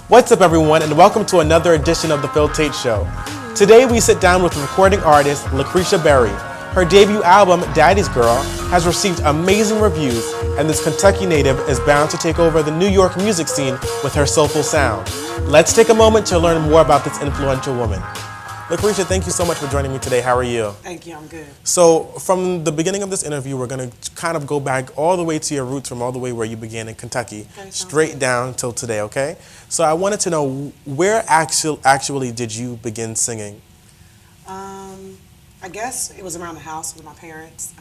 What's up, everyone, and welcome to another edition of the Phil Taitt Show. Today we sit down with recording artist Lacresha. Her debut album, Daddy's Girl, has received amazing reviews, and this Kentucky native is bound to take over the New York music scene with her soulful sound. Let's take a moment to learn more about this influential woman. Lacresha, thank you so much for joining me today. How are you? Thank you, I'm good. So, from the beginning of this interview, we're going to kind of go back all the way to your roots, from all the way where you began in Kentucky, straight down till today, okay? So I wanted to know, where actually did you begin singing? I guess it was around the house with my parents.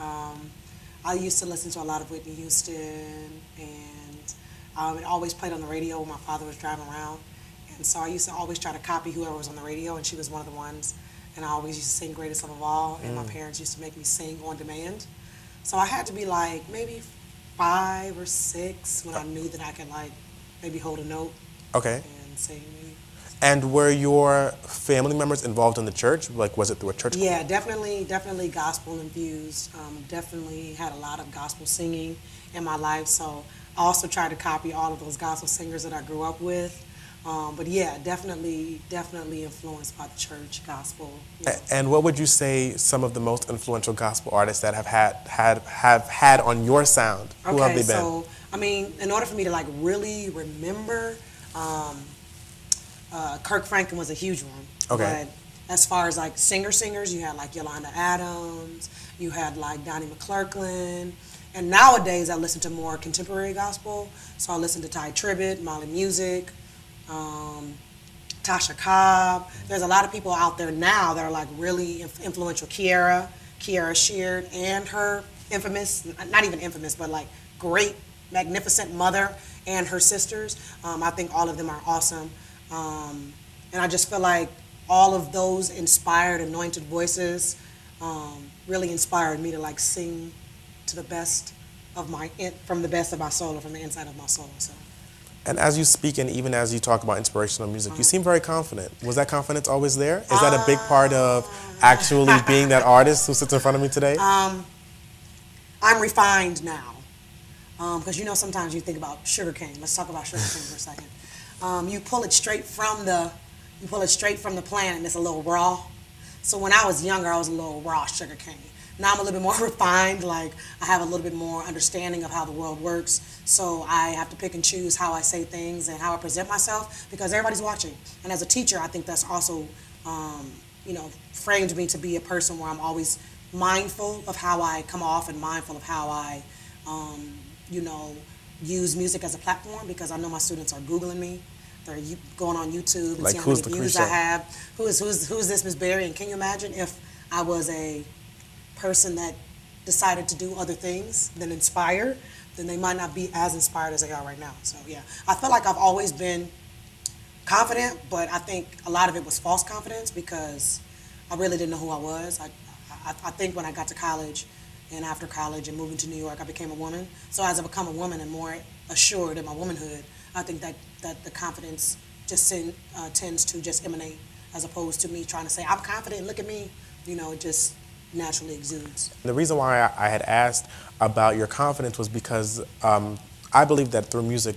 I used to listen to a lot of Whitney Houston, and it always played on the radio when my father was driving around. And so I used to always try to copy whoever was on the radio, and she was one of the ones. And I always used to sing Greatest Love of All, and my parents used to make me sing on demand. So I had to be like maybe 5 or 6 when I knew that I could like maybe hold a note and sing. And were your family members involved in the church? Like, was it through a church? Yeah, definitely gospel infused. Definitely had a lot of gospel singing in my life. So I also tried to copy all of those gospel singers that I grew up with. But yeah, definitely influenced by the church gospel. Yeah. And what would you say some of the most influential gospel artists that have had on your sound? Who have they been? So I mean, in order for me to like really remember, Kirk Franklin was a huge one. Okay. But as far as like singers, you had like Yolanda Adams, you had like Donnie McClurkin. And nowadays I listen to more contemporary gospel. So I listen to Ty Tribbett, Molly Music, Tasha Cobb. There's a lot of people out there now that are like really influential. Kiara Sheard, and her infamous, not even infamous, but like great, magnificent mother and her sisters. I think all of them are awesome. And I just feel like all of those inspired, anointed voices really inspired me to like sing to the best of from the best of my soul, or from the inside of my soul. So. And as you speak, and even as you talk about inspirational music, you seem very confident. Was that confidence always there? Is that a big part of actually being that artist who sits in front of me today? I'm refined now. Because sometimes you think about sugarcane. Let's talk about sugarcane for a second. You pull it straight from the plant, and it's a little raw. So when I was younger, I was a little raw sugarcane. Now I'm a little bit more refined, like I have a little bit more understanding of how the world works. So I have to pick and choose how I say things and how I present myself, because everybody's watching. And as a teacher, I think that's also, framed me to be a person where I'm always mindful of how I come off, and mindful of how I, use music as a platform, because I know my students are Googling me. They're going on YouTube and like, seeing how many views I have. Who's this Miss Berry? And can you imagine if I was a person that decided to do other things than inspire, then they might not be as inspired as they are right now. So yeah, I feel like I've always been confident, but I think a lot of it was false confidence, because I really didn't know who I was. I think when I got to college, and after college and moving to New York, I became a woman. So as I become a woman and more assured in my womanhood, I think that the confidence just tends to just emanate, as opposed to me trying to say, I'm confident, look at me. It just naturally exudes. The reason why I had asked about your confidence was because I believe that through music,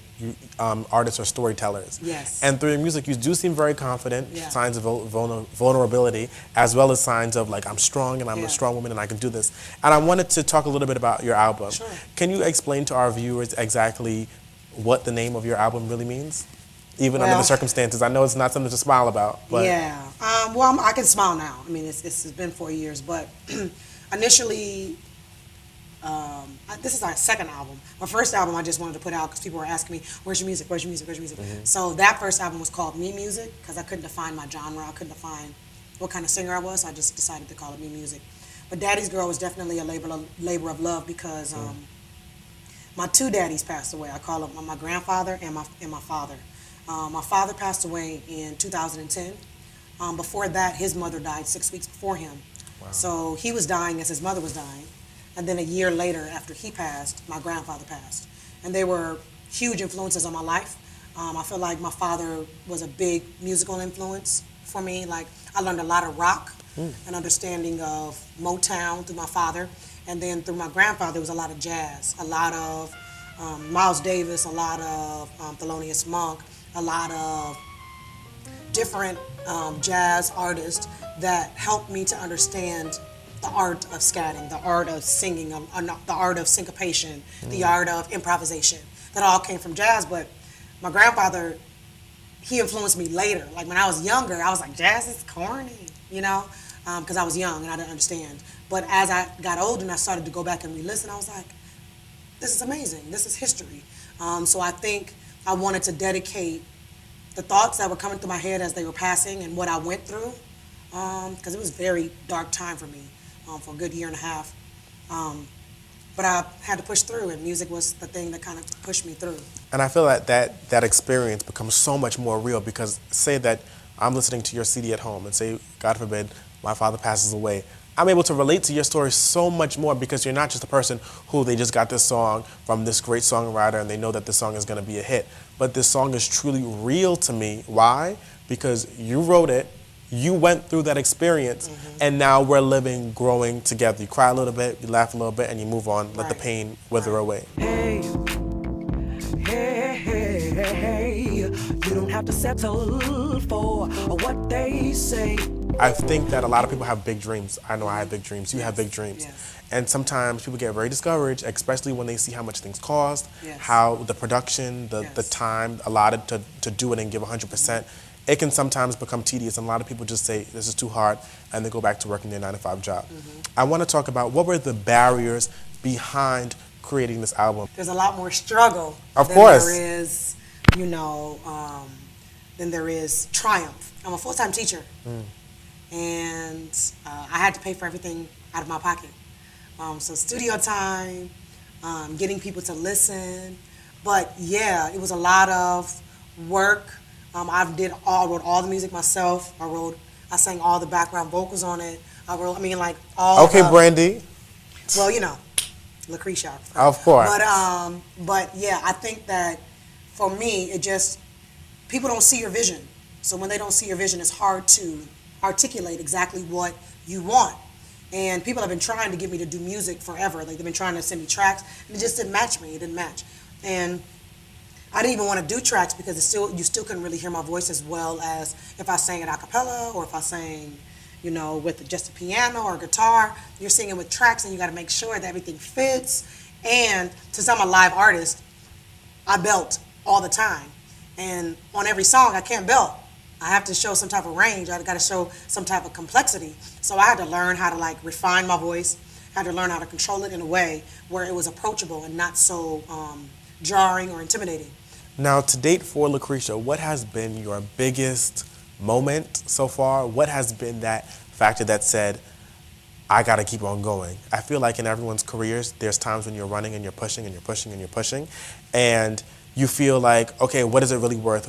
artists are storytellers. Yes. And through your music, you do seem very confident, Yeah. signs of vulnerability, as well as signs of like, I'm strong and I'm Yeah. a strong woman and I can do this. And I wanted to talk a little bit about your album. Sure. Can you explain to our viewers exactly what the name of your album really means? Even under the circumstances. I know it's not something to smile about. But Yeah. I can smile now. I mean, it's been 4 years, but initially, this is our second album. My first album I just wanted to put out because people were asking me, where's your music? So that first album was called Me Music, because I couldn't define my genre. I couldn't define what kind of singer I was. So I just decided to call it Me Music. But Daddy's Girl was definitely a labor of love, because my two daddies passed away. I call them my grandfather and my father. My father passed away in 2010. Before that, his mother died 6 weeks before him. Wow. So he was dying as his mother was dying. And then a year later, after he passed, my grandfather passed. And they were huge influences on my life. I feel like my father was a big musical influence for me. Like, I learned a lot of rock and understanding of Motown through my father. And then through my grandfather, there was a lot of jazz, a lot of Miles Davis, a lot of Thelonious Monk, a lot of different jazz artists that helped me to understand the art of scatting, the art of singing, the art of syncopation, the art of improvisation. That all came from jazz, but my grandfather, he influenced me later. Like when I was younger, I was like, jazz is corny, you know, because I was young and I didn't understand. But as I got older and I started to go back and re-listen, I was like, this is amazing. This is history. So I think I wanted to dedicate the thoughts that were coming through my head as they were passing and what I went through, because it was a very dark time for me for a good year and a half. But I had to push through, and music was the thing that kind of pushed me through. And I feel that experience becomes so much more real because say that I'm listening to your CD at home and say, God forbid, my father passes away. I'm able to relate to your story so much more because you're not just a person who they just got this song from this great songwriter and they know that this song is going to be a hit. But this song is truly real to me. Why? Because you wrote it, you went through that experience, and now we're living, growing together. You cry a little bit, you laugh a little bit, and you move on. Let the pain wither away. Hey, hey, hey, hey, you don't have to settle for what they say. I think that a lot of people have big dreams. I know I have big dreams. You have big dreams. Yes. And sometimes people get very discouraged, especially when they see how much things cost, Yes. how the production, the time allotted to do it and give 100%. It can sometimes become tedious, and a lot of people just say, this is too hard, and they go back to working their 9-to-5 job. I want to talk about what were the barriers behind creating this album? There's a lot more struggle Of than course. there is, you know, than there is triumph. I'm a full-time teacher, and I had to pay for everything out of my pocket. So studio time, getting people to listen, but yeah, it was a lot of work. I wrote all the music myself. I sang all the background vocals on it. Okay, Brandy. Well, you know, Lacresha. Of course. But yeah, I think that for me, people don't see your vision. So when they don't see your vision, it's hard to articulate exactly what you want. And people have been trying to get me to do music forever. Like they've been trying to send me tracks, and it just didn't match me. It didn't match. And I didn't even want to do tracks because you still couldn't really hear my voice as well as if I sang it a cappella or if I sang, you know, with just a piano or guitar. You're singing with tracks and you got to make sure that everything fits. And since I'm a live artist, I belt all the time. And on every song, I can't belt. I have to show some type of range. I got to show some type of complexity. So I had to learn how to like refine my voice. I had to learn how to control it in a way where it was approachable and not so jarring or intimidating. Now, to date for Lacresha, what has been your biggest moment so far? What has been that factor that said, I gotta keep on going? I feel like in everyone's careers, there's times when you're running and you're pushing and you're pushing and you're pushing, and you feel like, okay, what is it really worth?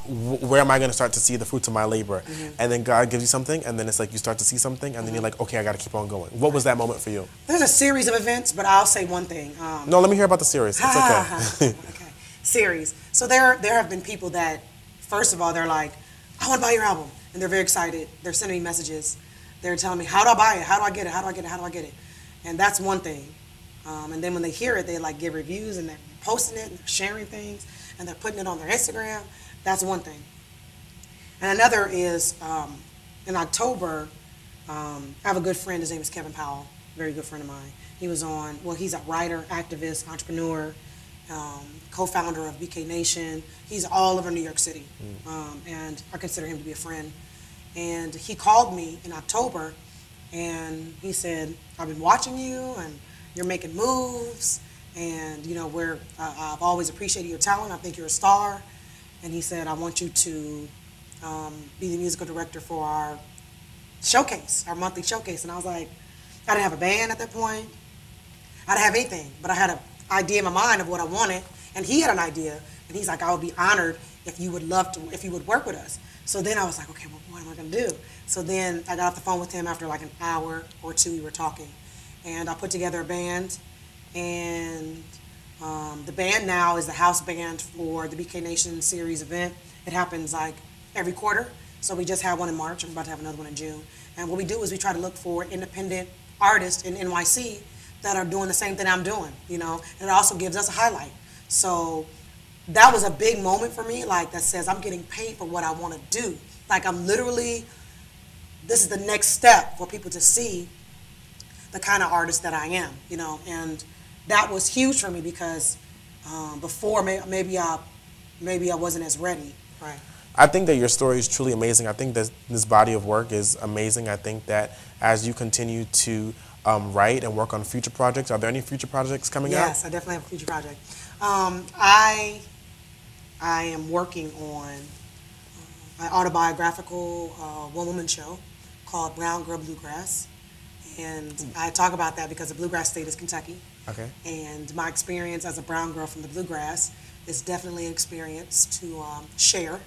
Where am I gonna start to see the fruits of my labor? And then God gives you something, and then it's like you start to see something, and then you're like, okay, I gotta keep on going. What was that moment for you? There's a series of events, but I'll say one thing. No, let me hear about the series. It's okay. Okay. Series. So there have been people that, first of all, they're like, I want to buy your album. And they're very excited. They're sending me messages. They're telling me, how do I buy it? How do I get it? How do I get it? How do I get it? And that's one thing. And then when they hear it, they like give reviews and they're posting it and they're sharing things and they're putting it on their Instagram. That's one thing. And another is in October, I have a good friend. His name is Kevin Powell, very good friend of mine. He was on, well, he's a writer, activist, entrepreneur, co-founder of BK Nation. He's all over New York City, and I consider him to be a friend. And he called me in October, and he said, I've been watching you, and you're making moves, and you know, I've always appreciated your talent. I think you're a star. And he said, I want you to be the musical director for our showcase, our monthly showcase. And I was like, I didn't have a band at that point. I didn't have anything, but I had an idea in my mind of what I wanted, and he had an idea, and he's like, I would be honored if you would work with us. So then I was like, okay, well, what am I gonna do? So then I got off the phone with him after like an hour or two we were talking, and I put together a band, and the band now is the house band for the BK Nation series event. It happens like every quarter, so we just had one in March, I'm about to have another one in June, and what we do is we try to look for independent artists in NYC that are doing the same thing I'm doing, you know, and it also gives us a highlight. So that was a big moment for me, like that says I'm getting paid for what I want to do. Like I'm literally, this is the next step for people to see the kind of artist that I am, you know, and that was huge for me because before maybe I wasn't as ready, right? I think that your story is truly amazing. I think that this body of work is amazing. I think that as you continue to write and work on future projects, are there any future projects coming out? Yes, I definitely have a future project. I am working on my autobiographical one-woman show called Brown Girl Bluegrass. And I talk about that because the bluegrass state is Kentucky. Okay. And my experience as a brown girl from the bluegrass is definitely an experience to share.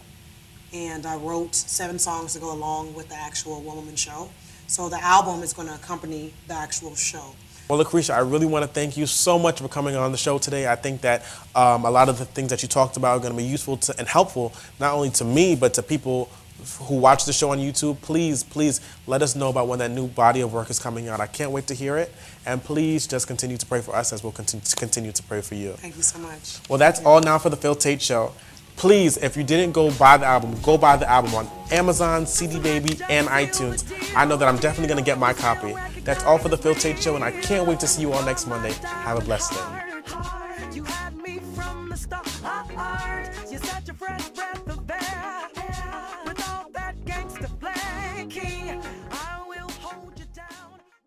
And I wrote 7 songs to go along with the actual one-woman show. So the album is going to accompany the actual show. Well, Lacresha, I really want to thank you so much for coming on the show today. I think that a lot of the things that you talked about are going to be useful and helpful, not only to me, but to people who watch the show on YouTube. Please let us know about when that new body of work is coming out. I can't wait to hear it. And please just continue to pray for us as we'll continue to pray for you. Thank you so much. Well, that's all now for the Phil Taitt Show. Please, if you didn't go buy the album on Amazon, CD Baby, and iTunes. I know that I'm definitely going to get my copy. That's all for the Phil Taitt Show, and I can't wait to see you all next Monday. Have a blessed day. You had me from the start. You set your fresh breath.